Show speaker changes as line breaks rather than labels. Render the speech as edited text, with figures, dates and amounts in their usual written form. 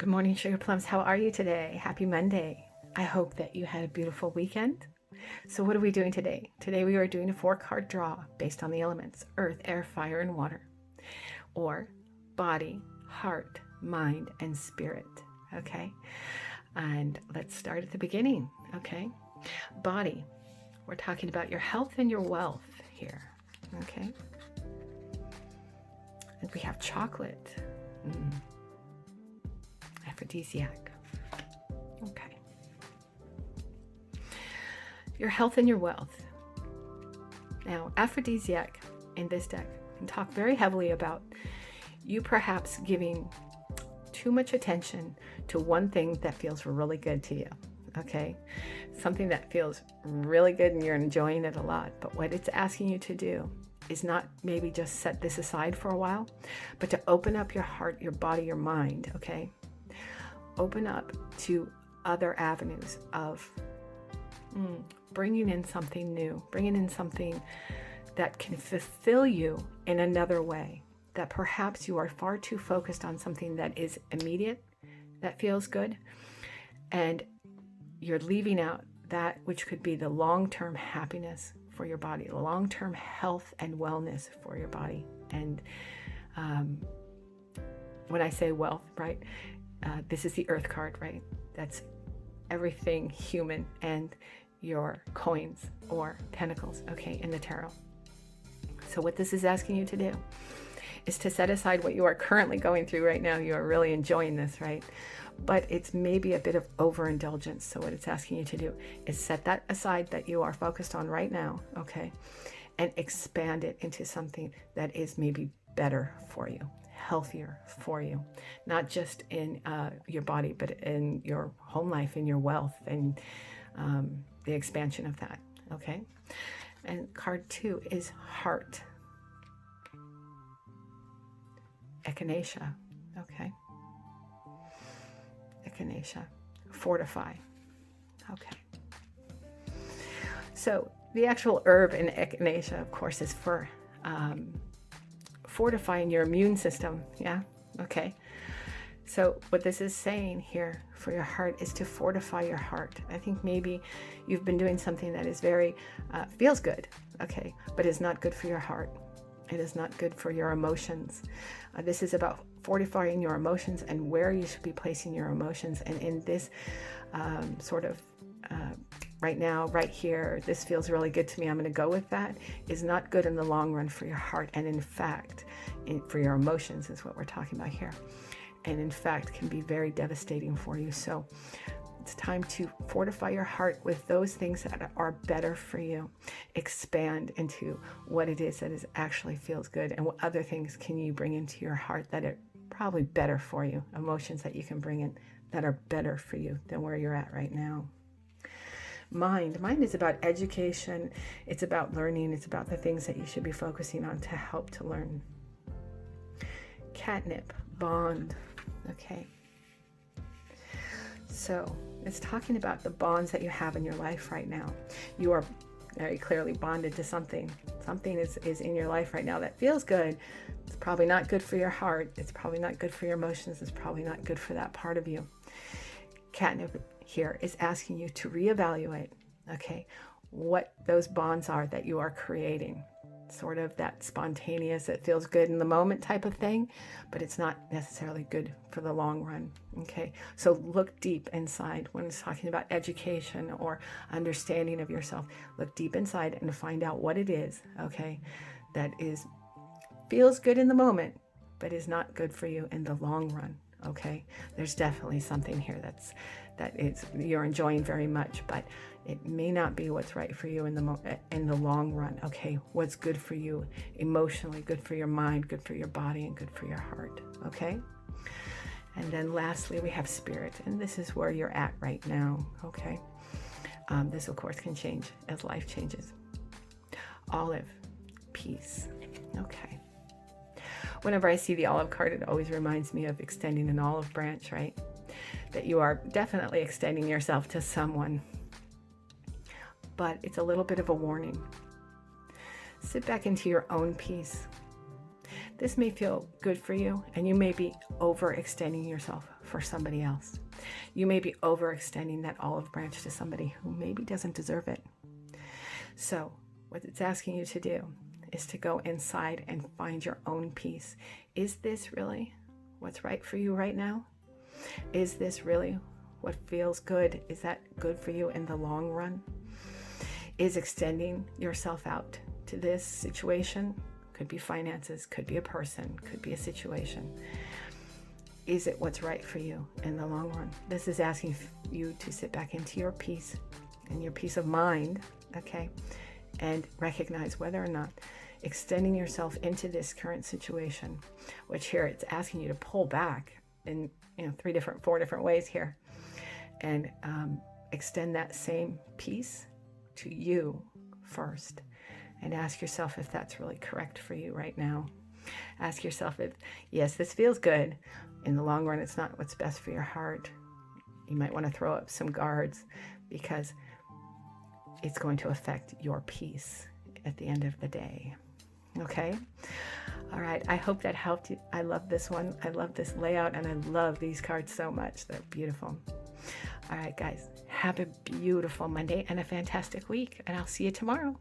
Good morning, Sugar Plums. How are you today? Happy Monday. I hope that you had a beautiful weekend. So what are we doing today? Today we are doing a 4-card draw based on the elements, earth, air, fire, and water, or body, heart, mind, and spirit, okay? And let's start at the beginning, okay? Body, we're talking about your health and your wealth here, okay? And we have chocolate. Aphrodisiac. Okay. Your health and your wealth. Now, aphrodisiac in this deck can talk very heavily about you perhaps giving too much attention to one thing that feels really good to you. Okay? Something that feels really good and you're enjoying it a lot. But what it's asking you to do is not maybe just set this aside for a while, but to open up your heart, your body, your mind, okay? Open up to other avenues of bringing in something new, bringing in something that can fulfill you in another way, that perhaps you are far too focused on something that is immediate, that feels good, and you're leaving out that which could be the long-term happiness for your body, the long-term health and wellness for your body. And when I say wealth, right, this is the earth card, right? That's everything human and your coins or pentacles, okay, in the tarot. So what this is asking you to do is to set aside what you are currently going through right now. You are really enjoying this, right? But it's maybe a bit of overindulgence. So what it's asking you to do is set that aside that you are focused on right now, okay, and expand it into something that is maybe better for you, healthier for you, not just in your body, but in your home life, in your wealth, and the expansion of that, okay? And card 2 is heart. Echinacea, okay? Echinacea, fortify, okay? So the actual herb in echinacea, of course, is for fortifying your immune system, yeah? Okay. So what this is saying here for your heart is to fortify your heart. I think maybe you've been doing something that is very, feels good, okay, but is not good for your heart. It is not good for your emotions. This is about fortifying your emotions and where you should be placing your emotions. And in this right now, right here, this feels really good to me, I'm going to go with that, is not good in the long run for your heart. And in fact, for your emotions is what we're talking about here. And in fact, can be very devastating for you. So it's time to fortify your heart with those things that are better for you. Expand into what it is that is actually feels good, and what other things can you bring into your heart that are probably better for you. Emotions that you can bring in that are better for you than where you're at right now. Mind is about education. It's about learning. It's about the things that you should be focusing on to help to learn. Catnip, bond, okay? So it's talking about the bonds that you have in your life right now. You are very clearly bonded to something. Something is in your life right now that feels good. It's probably not good for your heart. It's probably not good for your emotions. It's probably not good for that part of you. Catnip here is asking you to reevaluate, okay, what those bonds are that you are creating. Sort of that spontaneous, it feels good in the moment type of thing, but it's not necessarily good for the long run, okay? So look deep inside when it's talking about education or understanding of yourself. Look deep inside and find out what it is, okay, that feels good in the moment, but is not good for you in the long run, okay? There's definitely something here you're enjoying very much, but it may not be what's right for you in the long run, okay? What's good for you emotionally, good for your mind, good for your body, and good for your heart, okay? And then lastly, we have spirit, and this is where you're at right now, okay? This, of course, can change as life changes. Olive, peace, okay. Whenever I see the olive card, it always reminds me of extending an olive branch, right? That you are definitely extending yourself to someone. But it's a little bit of a warning. Sit back into your own peace. This may feel good for you, and you may be overextending yourself for somebody else. You may be overextending that olive branch to somebody who maybe doesn't deserve it. So what it's asking you to do is to go inside and find your own peace. Is this really what's right for you right now? Is this really what feels good? Is that good for you in the long run? Is extending yourself out to this situation, could be finances, could be a person, could be a situation, is it what's right for you in the long run? This is asking you to sit back into your peace and your peace of mind, okay, and recognize whether or not extending yourself into this current situation, which here it's asking you to pull back in 4 different ways here, and extend that same peace to you first, and ask yourself if that's really correct for you right now. Ask yourself if, yes, this feels good. In the long run, it's not what's best for your heart. You might want to throw up some guards because it's going to affect your peace at the end of the day. Okay? All right. I hope that helped you. I love this one. I love this layout, and I love these cards so much. They're beautiful. All right, guys. Have a beautiful Monday and a fantastic week, and I'll see you tomorrow.